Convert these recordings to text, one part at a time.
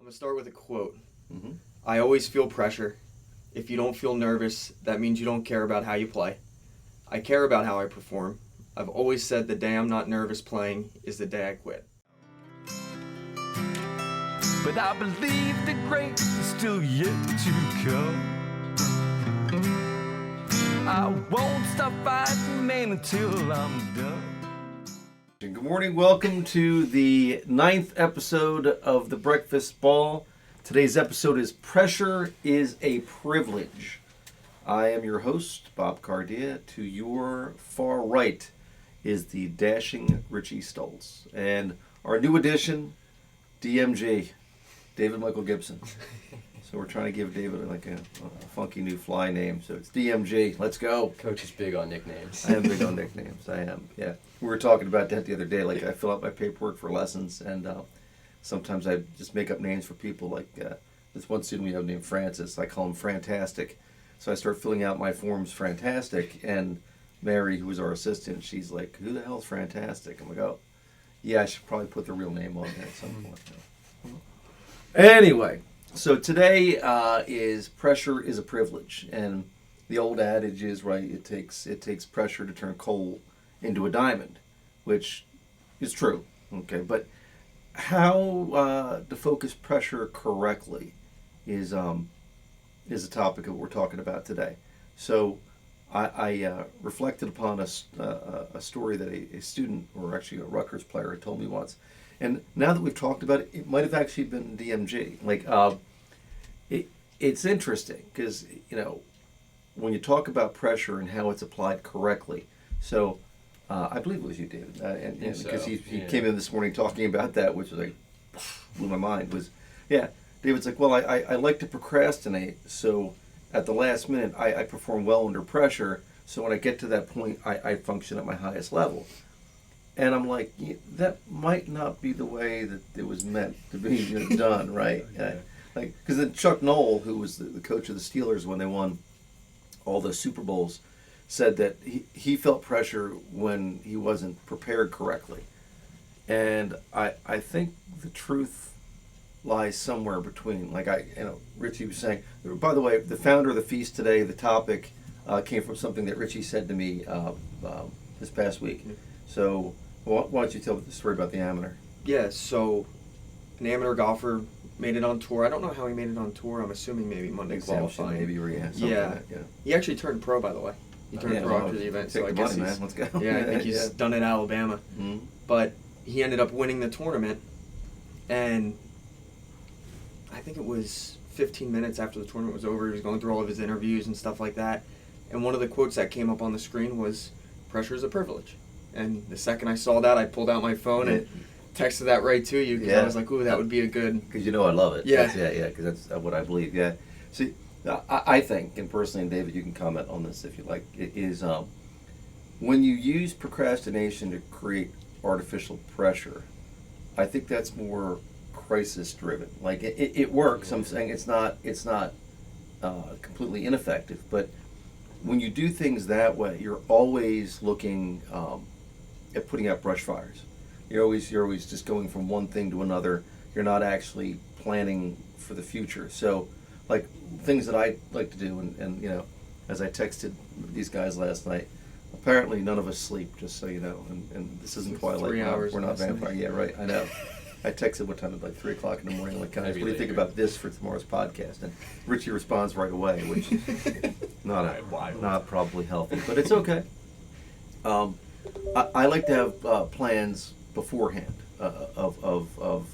I'm going to start with a quote. Mm-hmm. I always feel pressure. If you don't feel nervous, that means you don't care about how you play. I care about how I perform. I've always said the day I'm not nervous playing is the day I quit. But I believe the great is still yet to come. I won't stop fighting, man, until I'm done. Good morning. Welcome to the 9th episode of The Breakfast Ball. Today's episode is Pressure is a Privilege. I am your host, Bob Cardia. To your far right is the dashing Richie Stoltz. And our new addition, DMG, David Michael Gibson. So we're trying to give David like a funky new fly name. So it's DMG. Let's go. Coach is big on nicknames. I am big on nicknames. I am, yeah. We were talking about that the other day. Like, I fill out my paperwork for lessons, and sometimes I just make up names for people. Like, this one student we have named Francis. I call him Frantastic. So I start filling out my forms Frantastic, and Mary, who was our assistant, she's like, who the hell's Frantastic? I'm like, oh, yeah, I should probably put the real name on there at some point. Anyway, so today is Pressure is a Privilege, and the old adage is, right, it takes pressure to turn coal into a diamond, which is true, okay, but how to focus pressure correctly is a topic that we're talking about today. So I reflected upon a story that a student, or actually a Rutgers player, had told me once, and now that we've talked about it, it might have actually been DMG. Like, it's interesting because, you know, when you talk about pressure and how it's applied correctly. So I believe it was you, David, and because he came in this morning talking about that, which was like blew my mind. Was David's like, well, I like to procrastinate, so at the last minute I perform well under pressure. So when I get to that point, I function at my highest level. And I'm like, that might not be the way that it was meant to be done, right? Like, because then Chuck Noll, who was the coach of the Steelers when they won all the Super Bowls, said that he felt pressure when he wasn't prepared correctly. And I think the truth lies somewhere between. Like, Richie was saying, by the way, the founder of the feast today, the topic came from something that Richie said to me this past week. So why don't you tell the story about the amateur? Yeah, so an amateur golfer made it on tour. I don't know how he made it on tour. I'm assuming maybe Monday qualifying. Maybe, something yeah. like that, yeah. He actually turned pro, by the way. He turned pro after the event, so I guess man. Let's go. Yeah, I think he's done it in Alabama. Mm-hmm. But he ended up winning the tournament, and I think it was 15 minutes after the tournament was over, he was going through all of his interviews and stuff like that, and one of the quotes that came up on the screen was, "Pressure is a privilege." And the second I saw that, I pulled out my phone and texted that right to you, because I was like, ooh, that would be a good... Because you know I love it. Yeah. Because that's what I believe, yeah. See, I think, and personally, and David, you can comment on this if you like, it is when you use procrastination to create artificial pressure, I think that's more crisis-driven. Like, it works. I'm saying it's not completely ineffective, but when you do things that way, you're always looking at putting out brush fires. You're always just going from one thing to another. You're not actually planning for the future. So, like, things that I like to do, and you know, as I texted these guys last night, apparently none of us sleep, just so you know, and this isn't Twilight. 3 hours. We're not vampire. Yeah, right. I know. I texted what time? At like 3 o'clock in the morning. Like, guys, what do you think about this for tomorrow's podcast? And Richie responds right away, which not probably healthy, but it's okay. I like to have plans beforehand of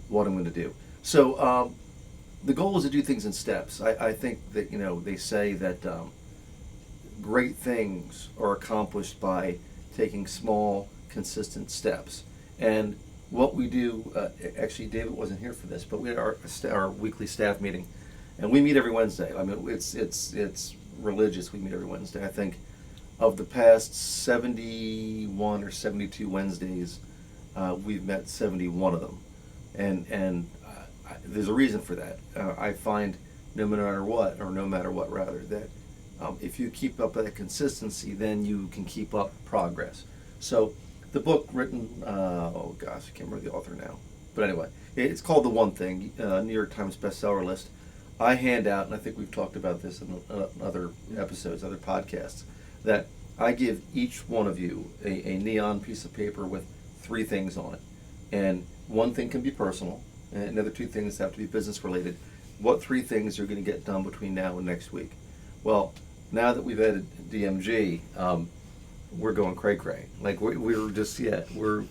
what I'm going to do. So the goal is to do things in steps. I think that, you know, they say that great things are accomplished by taking small, consistent steps. And what we do, actually David wasn't here for this, but we had our weekly staff meeting, and we meet every Wednesday. I mean, it's religious. We meet every Wednesday. I think of the past 71 or 72 Wednesdays, we've met 71 of them, and there's a reason for that. I find no matter what, that if you keep up that consistency, then you can keep up progress. So the book written, I can't remember the author now, but anyway, It's called The One Thing, New York Times bestseller list. I hand out, and I think we've talked about this in other episodes, other podcasts, that I give each one of you a neon piece of paper with 3 things on it. And one thing can be personal, and the other 2 things have to be business related. What 3 things are going to get done between now and next week? Well, now that we've added DMG, we're going cray-cray. Like, we're just, we're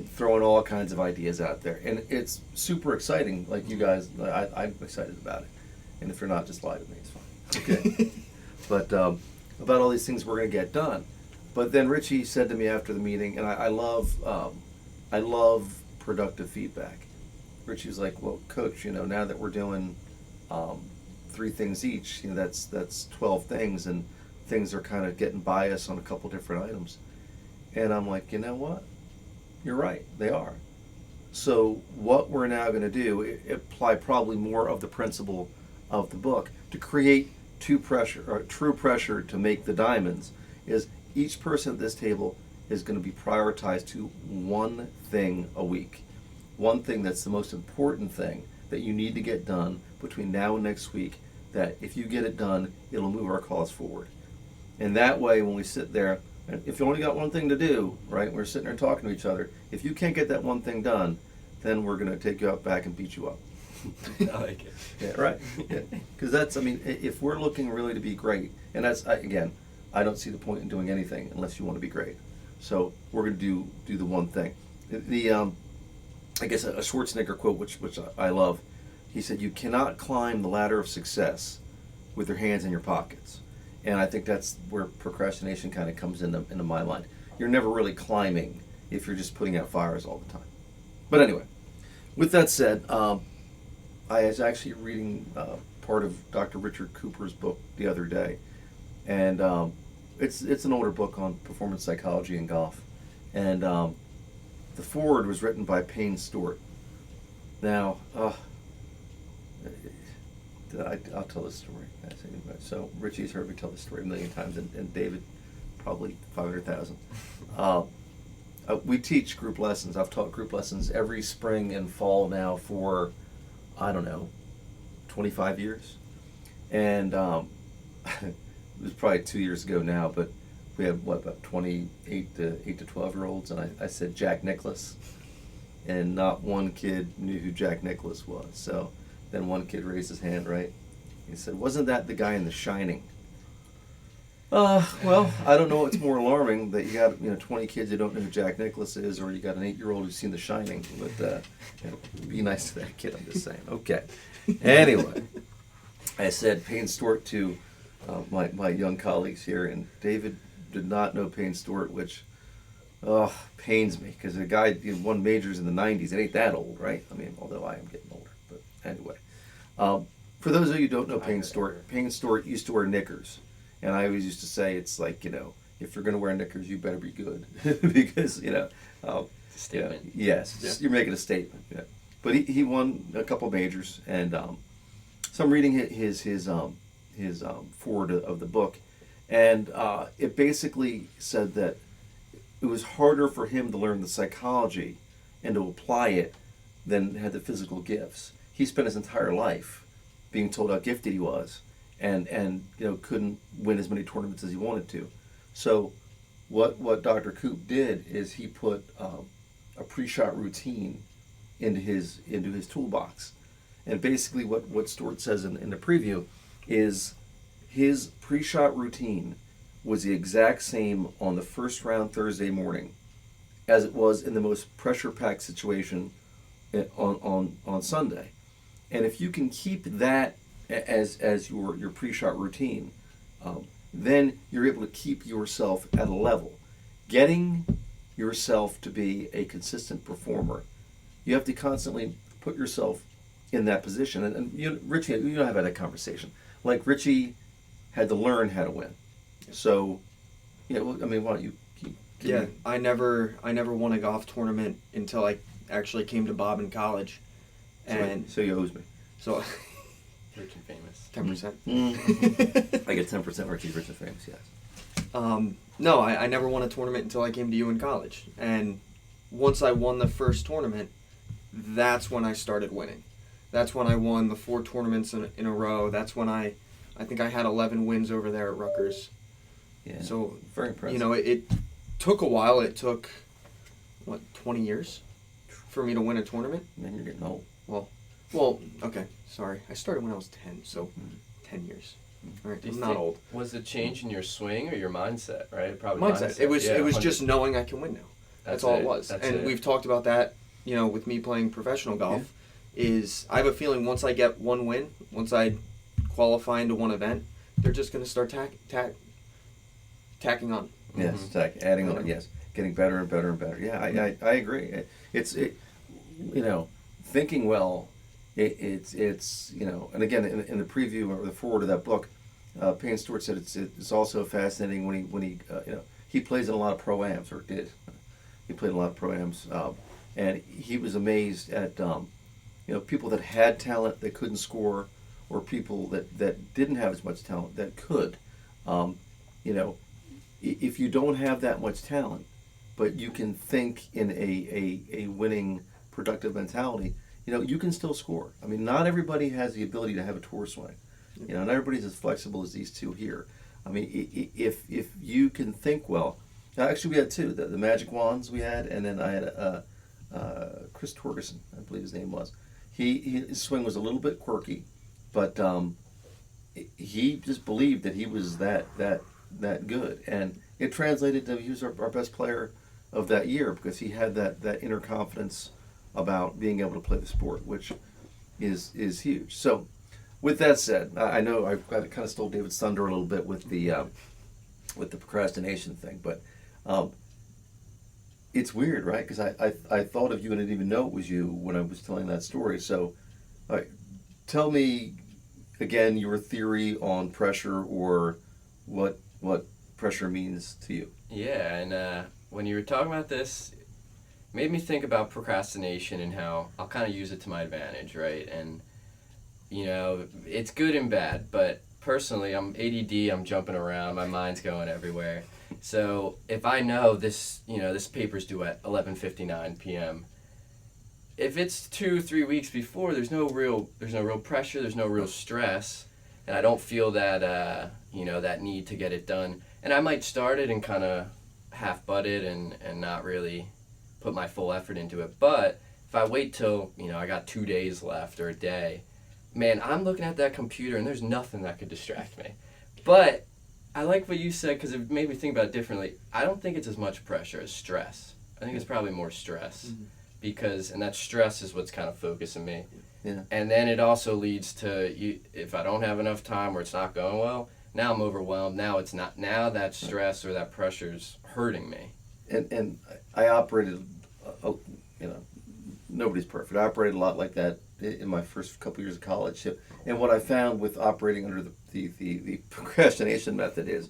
throwing all kinds of ideas out there. And it's super exciting. Like, you guys, I'm excited about it. And if you're not, just lie to me. It's fine. Okay. But about all these things we're going to get done. But then Richie said to me after the meeting, and I love productive feedback. Richie was like, well, Coach, now that we're doing 3 things each, that's 12 things, and things are kind of getting biased on a couple different items. And I'm like, you know what? You're right, they are. So what we're now going to do, apply probably more of the principle of the book to create true pressure to make the diamonds, is each person at this table is going to be prioritized to one thing a week. One thing that's the most important thing that you need to get done between now and next week, that if you get it done, it'll move our cause forward. And that way, when we sit there, and if you only got one thing to do, right, we're sitting there talking to each other, if you can't get that one thing done, then we're going to take you out back and beat you up. I like it. Yeah, right. Because that's, if we're looking really to be great, and that's, again, I don't see the point in doing anything unless you want to be great. So we're going to do the one thing. I guess a Schwarzenegger quote, which I love. He said, "You cannot climb the ladder of success with your hands in your pockets." And I think that's where procrastination kind of comes into my mind. You're never really climbing if you're just putting out fires all the time. But anyway, with that said, I was actually reading part of Dr. Richard Cooper's book the other day, and it's an older book on performance psychology in golf, and the foreword was written by Payne Stewart. Now, I'll tell this story. So Richie's heard me tell this story a million times, and David probably 500,000. We teach group lessons. I've taught group lessons every spring and fall now for, 25 years. And it was probably 2 years ago now, but we have, about 28 to 8 to 12-year-olds, and I said Jack Nicklaus, and not one kid knew who Jack Nicklaus was. So then one kid raised his hand, right? He said, "Wasn't that the guy in The Shining?" Well, I don't know what's more alarming, that you got 20 kids who don't know who Jack Nicklaus is, or you got an 8-year-old who's seen The Shining. But be nice to that kid, I'm just saying. Okay. Anyway, I said Payne Stewart to my young colleagues here, and David did not know Payne Stewart, which pains me, because the guy won majors in the 90s. It ain't that old, right? Although I am getting older. But anyway, for those of you who don't know Payne Stewart used to wear knickers. And I always used to say, it's like, if you're going to wear knickers, you better be good. Because, Statement. Yes, you're making a statement. Yeah. But he won a couple majors, and so I'm reading his foreword of the book, and it basically said that it was harder for him to learn the psychology and to apply it than had the physical gifts. He spent his entire life being told how gifted he was, and couldn't win as many tournaments as he wanted to. So what Dr. Coop did is he put a pre-shot routine into his toolbox. And basically what Stewart says in the preview is his pre-shot routine was the exact same on the first round Thursday morning as it was in the most pressure-packed situation on Sunday. And if you can keep that as your pre-shot routine, then you're able to keep yourself at a level. Getting yourself to be a consistent performer, you have to constantly put yourself in that position. And Richie, you and I have had that conversation. Like, Richie had to learn how to win. So, why don't you keep? I never won a golf tournament until I actually came to Bob in college, and so you owes me. So Rich and famous. 10%. I get 10% Richie Rich and famous. Yes. No, I never won a tournament until I came to you in college, and once I won the first tournament, that's when I started winning. That's when I won the 4 tournaments in a row. That's when I think I had 11 wins over there at Rutgers. Yeah. So, very impressive. you know, it took a while. It took, 20 years for me to win a tournament? Man, you're getting old. Well, okay, sorry. I started when I was 10, so 10 years. All right, Do you I'm not think- old. Was it change in your swing or your mindset, right? Probably Mindset. It was Yeah, it was 100. just knowing I can win now. That's all it was. That's And it. we've talked about that, with me playing professional golf, is I have a feeling once I get one win, once I qualify into one event, they're just going to start tacking on. Yes, Mhm. it's like adding on. Yes, getting better and better and better. Yeah, I agree. Thinking well. It's and again in the preview or the forward of that book, Payne Stewart said it's also fascinating when he plays in a lot of pro-ams, or did. He played in a lot of pro-ams, and he was amazed at people that had talent that couldn't score, or people that didn't have as much talent that could. If you don't have that much talent, but you can think in a winning, productive mentality, you can still score. I mean, not everybody has the ability to have a tour swing. Not everybody's as flexible as these two here. I mean, if you can think well. Actually, we had two. The Magic Wands we had, and then I had Chris Torgerson, I believe his name was. His swing was a little bit quirky, but he just believed that he was that good, and it translated to he was our best player of that year because he had that inner confidence about being able to play the sport, which is huge. So, with that said, I know I kind of stole David's thunder a little bit with the procrastination thing, but it's weird, right? Because I thought of you and I didn't even know it was you when I was telling that story. So, tell me again your theory on pressure, or what pressure means to you. Yeah, and when you were talking about this, it made me think about procrastination and how I'll kind of use it to my advantage, right? And, it's good and bad, but personally, I'm ADD, I'm jumping around, my mind's going everywhere. So if I know this paper's due at 11:59 p.m., if it's 2-3 weeks before, there's no real pressure, there's no real stress, and I don't feel that that need to get it done. And I might start it and kind of half butt it and not really put my full effort into it. But if I wait till I got 2 days left or a day, man, I'm looking at that computer and there's nothing that could distract me. But I like what you said because it made me think about it differently. I don't think it's as much pressure as stress. I think it's probably more stress and that stress is what's kind of focusing me. Yeah. And then it also leads to if I don't have enough time or it's not going well, now I'm overwhelmed. Now it's not. Now that stress or that pressure's hurting me. And I operated, nobody's perfect. I operated a lot like that in my first couple years of college. And what I found with operating under the procrastination method is,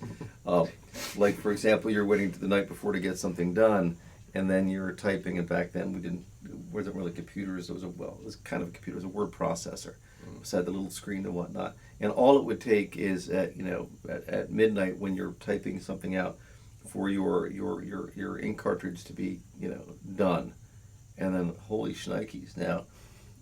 like for example, you're waiting to the night before to get something done, and then you're typing. And back then wasn't really computers. It was kind of a computer. It was a word processor. It had the little screen and whatnot. And all it would take is at midnight when you're typing something out for your ink cartridge to be done, and then holy shnikes, now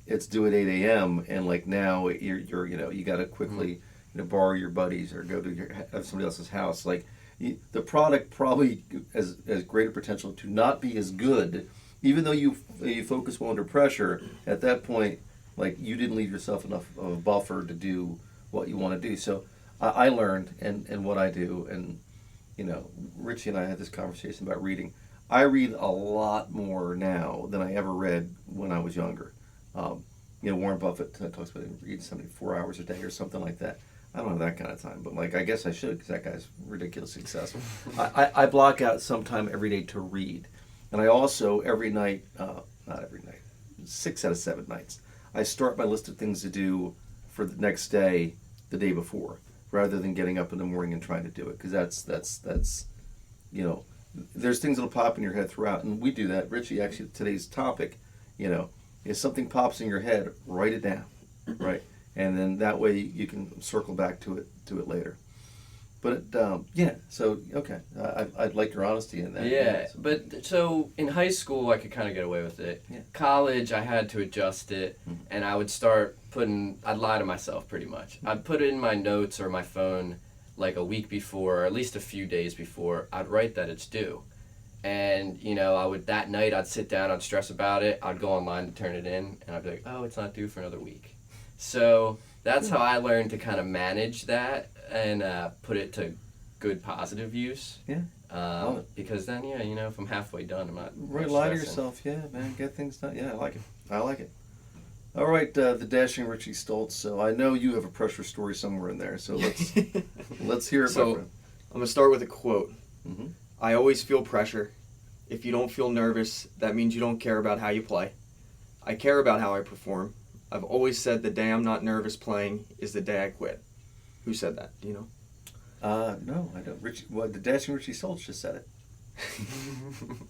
it's due at 8 a.m. and like now you're you got to quickly borrow your buddies or go to somebody else's house. Like the product probably has greater potential to not be as good, even though you focus well under pressure. At that point, like you didn't leave yourself enough of a buffer to do what you want to do. So I learned and what I do, and Richie and I had this conversation about reading. I read a lot more now than I ever read when I was younger. Warren Buffett talks about reading 74 hours a day or something like that. I don't have that kind of time, but I guess I should because that guy's ridiculously successful. I block out some time every day to read, and I also every night, not every night, 6 out of 7 nights, I start my list of things to do for the next day, the day before, rather than getting up in the morning and trying to do it, because that's there's things that'll pop in your head throughout, and we do that. Richie, actually, today's topic, if something pops in your head, write it down, right, and then that way you can circle back to it later. But yeah, so okay, I'd like your honesty in that. Yeah, So- but so in high school I could kind of get away with it. Yeah. College I had to adjust it, and I would start I'd lie to myself pretty much. I'd put it in my notes or my phone like a week before, or at least a few days before. I'd write that it's due, and I would that night I'd sit down, I'd stress about it, I'd go online to turn it in, and I'd be like, oh, it's not due for another week. So that's how I learned to kind of manage that and put it to good positive use. Yeah. Love it. Because then, if I'm halfway done, I'm not Right, not lie to stressing. yourself. Yeah, man, get things done. Yeah, I like it. I like it. All right, the dashing Richie Stoltz. So I know you have a pressure story somewhere in there. So let's hear it. So, my friend. I'm going to start with a quote. Mhm. I always feel pressure. If you don't feel nervous, that means you don't care about how you play. I care about how I perform. I've always said the day I'm not nervous playing is the day I quit. Who said that? Do you know? No, I don't. Richie, well, the dashing Richie Stoltz just said it.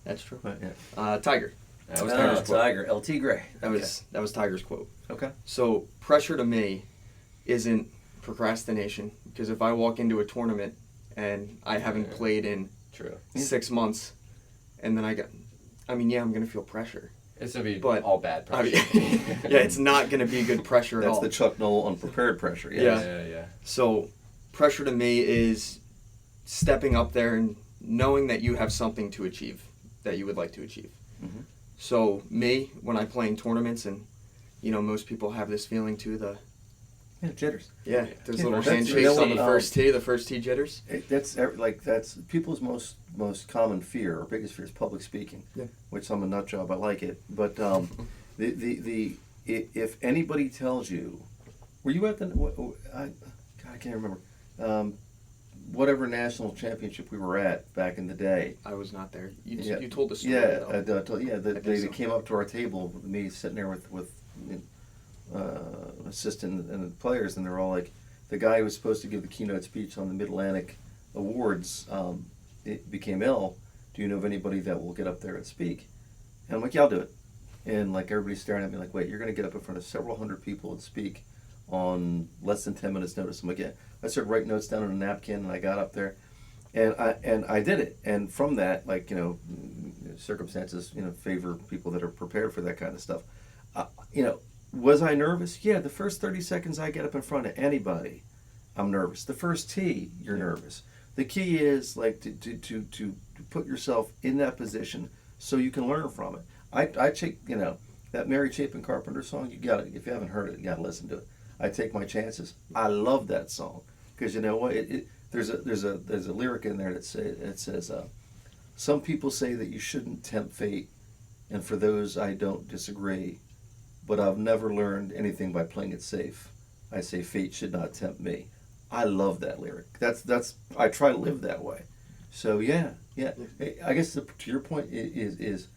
That's true. But, yeah. Tiger. That was Ah, Tiger's quote. Tiger, LT Gray. That was Tiger's quote. Okay. So pressure to me isn't procrastination, because if I walk into a tournament and I haven't Yeah. played in True. 6 months, and then I'm gonna feel pressure. It's going to be But- all bad I pressure. mean, yeah, it's not gonna be good pressure at That's all. the Chuck Noll unprepared pressure. Yeah. Yeah. So pressure to me is stepping up there and knowing that you have something to achieve that you would like to achieve. Mhm. So me, when I play in tournaments, and most people have this feeling too, Yeah, jitters. there's Yeah, little that's handshakes on the really, first tee jitters. That's people's most common fear or biggest fear is public speaking. Yeah. Which I'm a nut job. I like it, but if anybody tells you, were you at the I can't remember, whatever national championship we were at back in the day. I was not there. Yeah. You told the story. Yeah, though. they so. came up to our table with me sitting there with assistant and the players, and they're all like, the guy who was supposed to give the keynote speech on the Mid-Atlantic Awards, it became ill. Do you know of anybody that will get up there and speak? And I'm like, yeah, I'll do it. And like everybody's staring at me like, wait, you're going to get up in front of several hundred people and speak on less than 10 minutes notice? I'm like, yeah. I started writing notes down on a napkin, and I got up there, and I did it. And from that, like, circumstances, favor people that are prepared for that kind of stuff. Was I nervous? Yeah, the first 30 seconds I get up in front of anybody, I'm nervous. The first tee, you're nervous. The key is like to put yourself in that position so you can learn from it. I take, that Mary Chapin Carpenter song, you got it. If you haven't heard it, you got to listen to it. I Take My Chances. I love that song because you know what? There's a lyric in there that says some people say that you shouldn't tempt fate, and for those I don't disagree. But I've never learned anything by playing it safe. I say fate should not tempt me. I love that lyric. That's I try to live that way. So yeah. I guess to your point is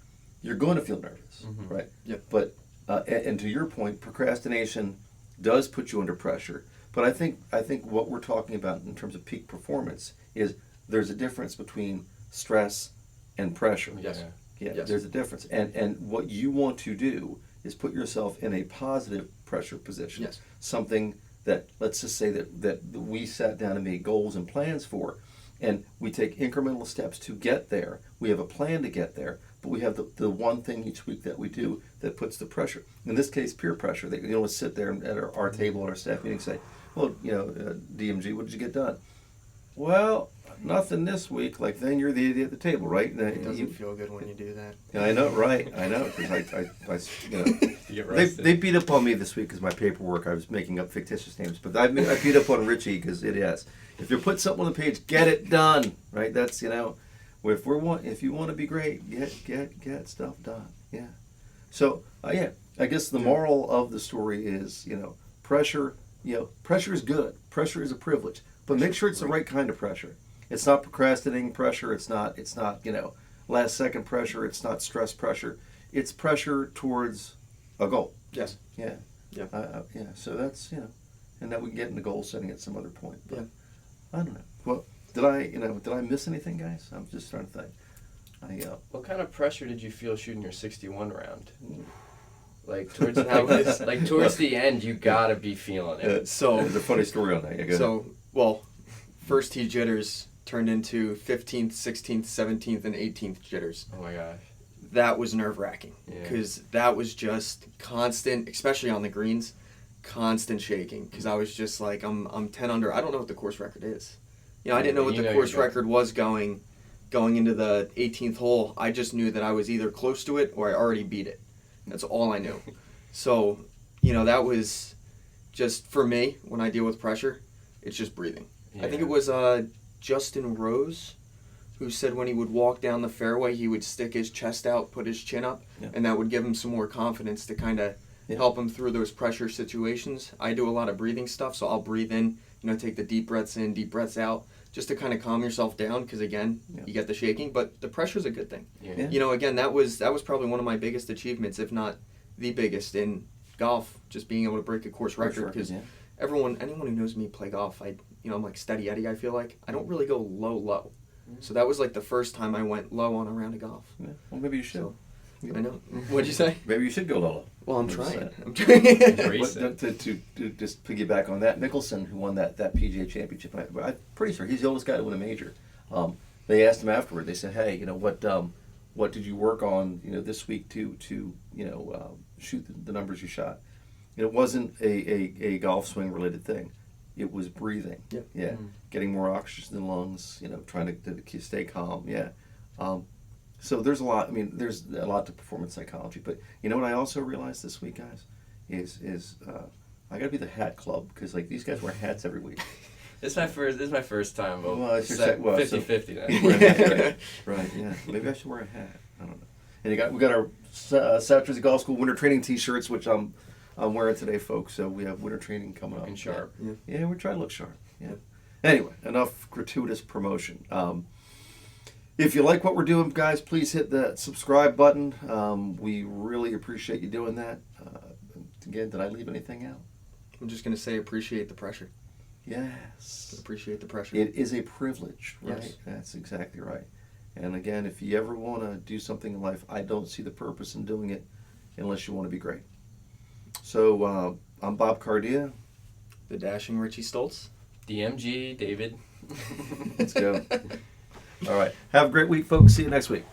you're going to feel nervous, right? Yeah. But and to your point, procrastination does put you under pressure. But I think what we're talking about in terms of peak performance is there's a difference between stress and pressure. Yes. Yeah, Yes. there's a difference. And what you want to do is put yourself in a positive pressure position. Yes. Something that, let's just say that we sat down and made goals and plans for, and we take incremental steps to get there. We have a plan to get there, but we have the one thing each week that we do that puts the pressure. In this case, peer pressure. They sit there at our table at our staff meeting and say, well, DMG, what did you get done? Well, nothing this week. Like, then you're the idiot at the table, right? It doesn't feel good when you do that. Yeah, I know, right? I know, because You get they roasted. beat up on me this week because my paperwork. I was making up fictitious names, but I beat up on Richie because it is. If you put something on the page, get it done, right? That's if you want to be great, get stuff done. Yeah. So I guess the moral of the story is pressure. Pressure is good. Pressure is a privilege, but make sure it's the right kind of pressure. It's not procrastinating pressure. It's not last second pressure. It's not stress pressure. It's pressure towards a goal. Yes. Yeah. Yeah. Yeah. So that's and then we can get into goal setting at some other point. But Yeah. I don't know. Well, did I miss anything, guys? I'm just trying to think. What kind of pressure did you feel shooting your 61 round? Like towards towards the end, you gotta be feeling it. So There's a funny story on that. Yeah, go ahead. So, well, first tee jitters turned into 15th, 16th, 17th, and 18th jitters. Oh my gosh. That was nerve-wracking Yeah. because that was just constant, especially on the greens, constant shaking because I was just like, I'm 10 under. I don't know what the course record is. You know, I didn't know what You the know course you're record was going into the 18th hole. I just knew that I was either close to it or I already beat it. That's all I knew. So, you know, that was just, for me, when I deal with pressure, it's just breathing. I think Yeah. it was Justin Rose who said when he would walk down the fairway, he would stick his chest out, put his chin up, Yeah. and that would give him some more confidence to kind of help him through those pressure situations. I do a lot of breathing stuff, so I'll breathe in, you know, take the deep breaths in, deep breaths out, just to kind of calm yourself down because, again, Yeah. you get the shaking, but the pressure's a good thing. Yeah. You know, again, that was probably one of my biggest achievements, if not the biggest in golf, just being able to break a course record because anyone who knows me play golf, I'm like Steady Eddie, I feel like. I don't really go low. So that was like the first time I went low on a round of golf. Yeah. Well, maybe you should. So, I know. What'd you say? Maybe you should go low. Well, I'm What trying. is I'm trying. Race But to just piggyback on that, Nicholson, who won that PGA Championship, I'm pretty sure he's the oldest guy to win a major. They asked him afterward. They said, "Hey, you know what did you work on, you know, this week to shoot the numbers you shot?" And it wasn't a golf swing related thing. It was breathing. Yeah. Yeah. Getting more oxygen in the lungs. You know, trying to stay calm. Yeah. So there's a lot. I mean, there's a lot to performance psychology. But you know what I also realized this week, guys, is I got to be the hat club because like these guys wear hats every week. This is my first time. Well, it's your well, 50-50 now. Wearing hats, right? Right. Yeah. Maybe I should wear a hat. I don't know. And we got our South Jersey Golf School winter training T-shirts, which I'm wearing today, folks. So we have winter training coming up. Looking sharp. Yeah, we're trying to look sharp. Yeah. Anyway, enough gratuitous promotion. If you like what we're doing, guys, please hit that subscribe button. We really appreciate you doing that. Again, did I leave anything out? I'm just going to say appreciate the pressure. Yes. Appreciate the pressure. It is a privilege, right? Yes. That's exactly right. And again, if you ever want to do something in life, I don't see the purpose in doing it unless you want to be great. So I'm Bob Cardia. The dashing Richie Stoltz. DMG, David. Let's go. All right. Have a great week, folks. See you next week.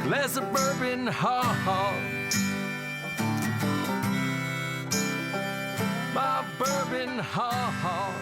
Glass of bourbon, ha ha. My bourbon, ha ha.